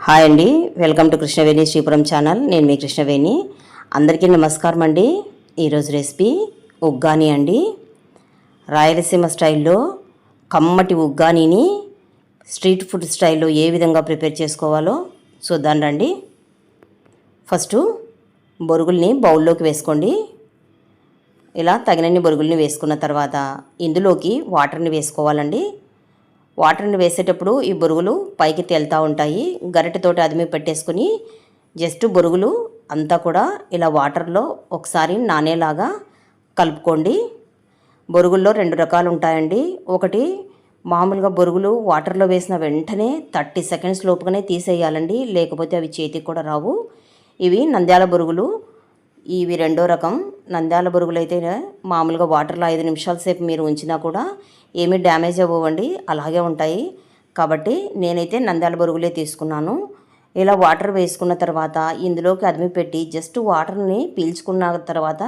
Hi అండి, welcome to Krishnaveni Sripuram channel. నేను మీ కృష్ణవేణి. అందరికీ నమస్కారం అండి. ఈరోజు రెసిపీ ఉగ్గాని అండి. రాయలసీమ స్టైల్లో కమ్మటి ఉగ్గానీని స్ట్రీట్ ఫుడ్ స్టైల్లో ఏ విధంగా ప్రిపేర్ చేసుకోవాలో చూద్దాం రండి. ఫస్ట్ బొరుగుల్ని బౌల్లోకి వేసుకోండి. ఇలా తగినన్ని బొరుగుల్ని వేసుకున్న తర్వాత ఇందులోకి వాటర్ని వేసుకోవాలండి. వాటర్ని వేసేటప్పుడు ఈ బొరుగులు పైకి తేలుతూ ఉంటాయి. గరిటెతోటి అదిమి పెట్టేసుకుని జస్ట్ బొరుగులు అంతా కూడా ఇలా వాటర్లో ఒకసారి నానేలాగా కలుపుకోండి. బొరుగుల్లో 2 రకాలు ఉంటాయండి. ఒకటి మామూలుగా బొరుగులు వాటర్లో వేసిన వెంటనే 30 సెకండ్స్ లోపుగానే తీసేయాలండి, లేకపోతే అవి చేతికి కూడా రావు. ఇవి నంద్యాల బొరుగులు. ఇవి రెండో రకం. నంద్యాల బొరుగులు అయితే మామూలుగా వాటర్లో 5 నిమిషాల సేపు మీరు ఉంచినా కూడా ఏమీ డ్యామేజ్ అవ్వండి, అలాగే ఉంటాయి. కాబట్టి నేనైతే నంద్యాల బొరుగులే తీసుకున్నాను. ఇలా వాటర్ వేసుకున్న తర్వాత ఇందులోకి అదిమి పెట్టి జస్ట్ వాటర్ని పీల్చుకున్న తర్వాత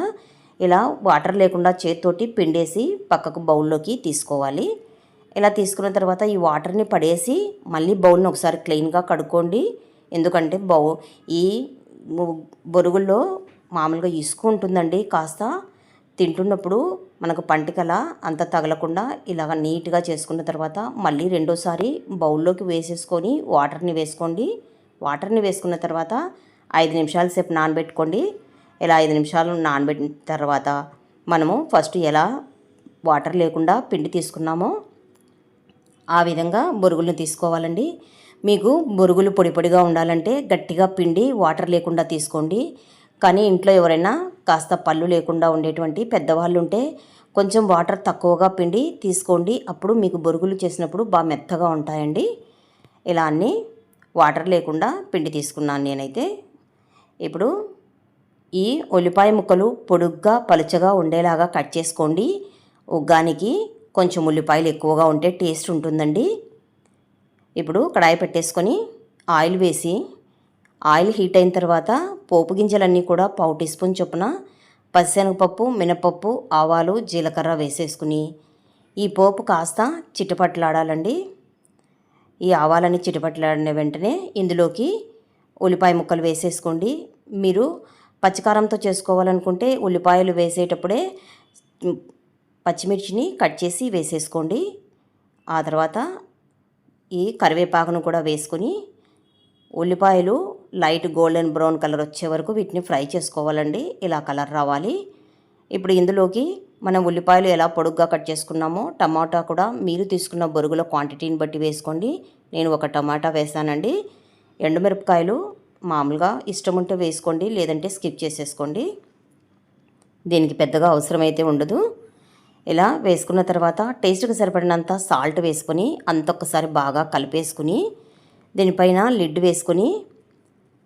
ఇలా వాటర్ లేకుండా చేతితోటి పిండేసి పక్కకు బౌల్లోకి తీసుకోవాలి. ఇలా తీసుకున్న తర్వాత ఈ వాటర్ని పడేసి మళ్ళీ బౌల్ని ఒకసారి క్లీన్గా కడుక్కోండి. ఎందుకంటే ఈ బొరుగుల్లో మామూలుగా ఇసుక ఉంటుందండి. కాస్త తింటున్నప్పుడు మనకు పంటికల అంత తగలకుండా ఇలాగ నీట్గా చేసుకున్న తర్వాత మళ్ళీ రెండోసారి బౌల్లోకి వేసేసుకొని వాటర్ని వేసుకోండి. వాటర్ని వేసుకున్న తర్వాత 5 నిమిషాల సేపు నానబెట్టుకోండి. ఇలా 5 నిమిషాలు నానబెట్టిన తర్వాత మనము ఫస్ట్ ఎలా వాటర్ లేకుండా పిండి తీసుకున్నామో ఆ విధంగా బొరుగులను తీసుకోవాలండి. మీకు బొరుగులు పొడి పొడిగా ఉండాలంటే గట్టిగా పిండి వాటర్ లేకుండా తీసుకోండి. కానీ ఇంట్లో ఎవరైనా కాస్త పళ్ళు లేకుండా ఉండేటువంటి పెద్దవాళ్ళు ఉంటే కొంచెం వాటర్ తక్కువగా పిండి తీసుకోండి. అప్పుడు మీకు బొరుగులు చేసినప్పుడు బాగా మెత్తగా ఉంటాయండి. ఇలా అన్నీ వాటర్ లేకుండా పిండి తీసుకున్నాను నేనైతే. ఇప్పుడు ఈ ఉల్లిపాయ ముక్కలు పొడుగ్గా పలుచగా ఉండేలాగా కట్ చేసుకోండి. ఉగ్గానికి కొంచెం ఉల్లిపాయలు ఎక్కువగా ఉంటే టేస్ట్ ఉంటుందండి. ఇప్పుడు కడాయి పెట్టేసుకొని ఆయిల్ వేసి ఆయిల్ హీట్ అయిన తర్వాత పోపు గింజలన్నీ కూడా 1/4 టీ స్పూన్ చొప్పున పచ్చిశనగపప్పు, మినపప్పు, ఆవాలు, జీలకర్ర వేసేసుకుని ఈ పోపు కాస్త చిటపట్లాడాలండి. ఈ ఆవాలని చిటపట్లాడిన వెంటనే ఇందులోకి ఉల్లిపాయ ముక్కలు వేసేసుకోండి. మీరు పచ్చికారంతో చేసుకోవాలనుకుంటే ఉల్లిపాయలు వేసేటప్పుడే పచ్చిమిర్చిని కట్ చేసి వేసేసుకోండి. ఆ తర్వాత ఈ కరివేపాకును కూడా వేసుకొని ఉల్లిపాయలు లైట్ గోల్డెన్ బ్రౌన్ కలర్ వచ్చే వరకు వీటిని ఫ్రై చేసుకోవాలండి. ఇలా కలర్ రావాలి. ఇప్పుడు ఇందులోకి మనం ఉల్లిపాయలు ఎలా పొడుగ్గా కట్ చేసుకున్నామో టమాటా కూడా మీరు తీసుకున్న బొరుగుల క్వాంటిటీని బట్టి వేసుకోండి. నేను 1 టమాటా వేసానండి. ఎండుమిరపకాయలు మామూలుగా ఇష్టం ఉంటే వేసుకోండి, లేదంటే స్కిప్ చేసేసుకోండి. దీనికి పెద్దగా అవసరమైతే ఉండదు. ఇలా వేసుకున్న తర్వాత టేస్ట్కి సరిపడినంత సాల్ట్ వేసుకొని అంతొక్కసారి బాగా కలిపేసుకుని దీనిపైన లిడ్ వేసుకొని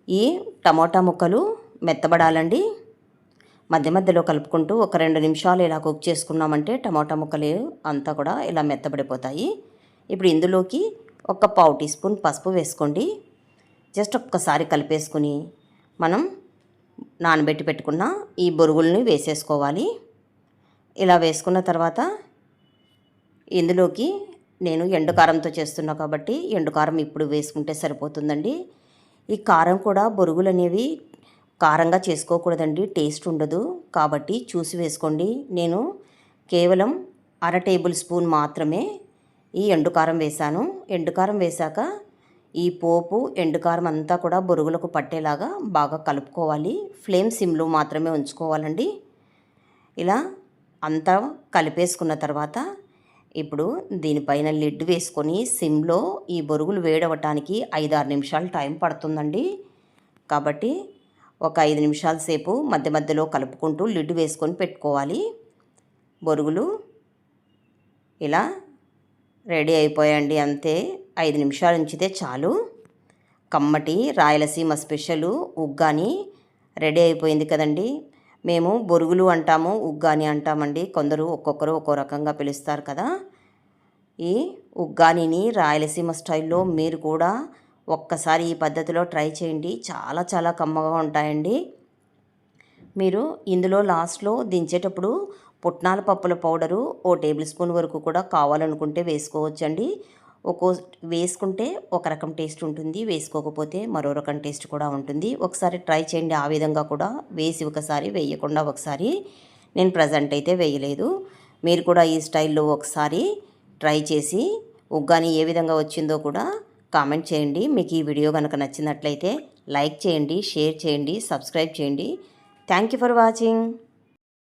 ఈ టమోటా ముక్కలు మెత్తబడాలండి. మధ్య మధ్యలో కలుపుకుంటూ ఒక 2 నిమిషాలు ఇలా కుక్ చేసుకున్నామంటే టమోటా ముక్కలు అంతా కూడా ఇలా మెత్తబడిపోతాయి. ఇప్పుడు ఇందులోకి 1/4 టీ స్పూన్ పసుపు వేసుకోండి. జస్ట్ ఒక్కసారి కలిపేసుకుని మనం నానబెట్టి పెట్టుకున్న ఈ బొరుగుల్ని వేసేసుకోవాలి. ఇలా వేసుకున్న తర్వాత ఇందులోకి నేను ఎండుకారంతో చేస్తున్నా కాబట్టి ఎండుకారం ఇప్పుడు వేసుకుంటే సరిపోతుందండి. ఈ కారం కూడా బొరుగులు అనేవి కారంగా చేసుకోకూడదండి, టేస్ట్ ఉండదు. కాబట్టి చూసి వేసుకోండి. నేను కేవలం 1/2 టేబుల్ స్పూన్ మాత్రమే ఈ ఎండుకారం వేశాను. ఎండుకారం వేశాక ఈ పోపు ఎండుకారం అంతా కూడా బొరుగులకు పట్టేలాగా బాగా కలుపుకోవాలి. ఫ్లేమ్ సిమ్లో మాత్రమే ఉంచుకోవాలండి. ఇలా అంతా కలిపేసుకున్న తర్వాత ఇప్పుడు దీనిపైన లిడ్ వేసుకొని సిమ్లో ఈ బొరుగులు వేడవటానికి 5-6 నిమిషాలు టైం పడుతుందండి. కాబట్టి ఒక 5 నిమిషాల సేపు మధ్య మధ్యలో కలుపుకుంటూ లిడ్ వేసుకొని పెట్టుకోవాలి. బొరుగులు ఇలా రెడీ అయిపోయాయండి. అంతే, 5 నిమిషాలు ఉంచితే చాలు. కమ్మటి రాయలసీమ స్పెషల్ ఉగ్గాని రెడీ అయిపోయింది కదండి. మేము బొరుగులు అంటాము, ఉగ్గాని అంటామండి. కొందరు ఒక్కొక్కరు ఒక్కో రకంగా పిలుస్తారు కదా. ఈ ఉగ్గానిని రాయలసీమ స్టైల్లో మీరు కూడా ఒక్కసారి ఈ పద్ధతిలో ట్రై చేయండి. చాలా చాలా కమ్మగా ఉంటాయండి. మీరు ఇందులో లాస్ట్లో దించేటప్పుడు పుట్నాల పప్పుల పౌడరు 1 టేబుల్ స్పూన్ వరకు కూడా కావాలనుకుంటే వేసుకోవచ్చండి. ఒక్కో వేసుకుంటే ఒక రకం టేస్ట్ ఉంటుంది, వేసుకోకపోతే మరో రకం టేస్ట్ కూడా ఉంటుంది. ఒకసారి ట్రై చేయండి. ఆ విధంగా కూడా వేసి ఒకసారి, వేయకుండా ఒకసారి. నేను ప్రజెంట్ అయితే వేయలేదు. మీరు కూడా ఈ స్టైల్లో ఒకసారి ట్రై చేసి ఉగ్గాని ఏ విధంగా వచ్చిందో కూడా కామెంట్ చేయండి. మీకు ఈ వీడియో కనుక నచ్చినట్లయితే లైక్ చేయండి, షేర్ చేయండి, సబ్స్క్రైబ్ చేయండి. Thank you for watching.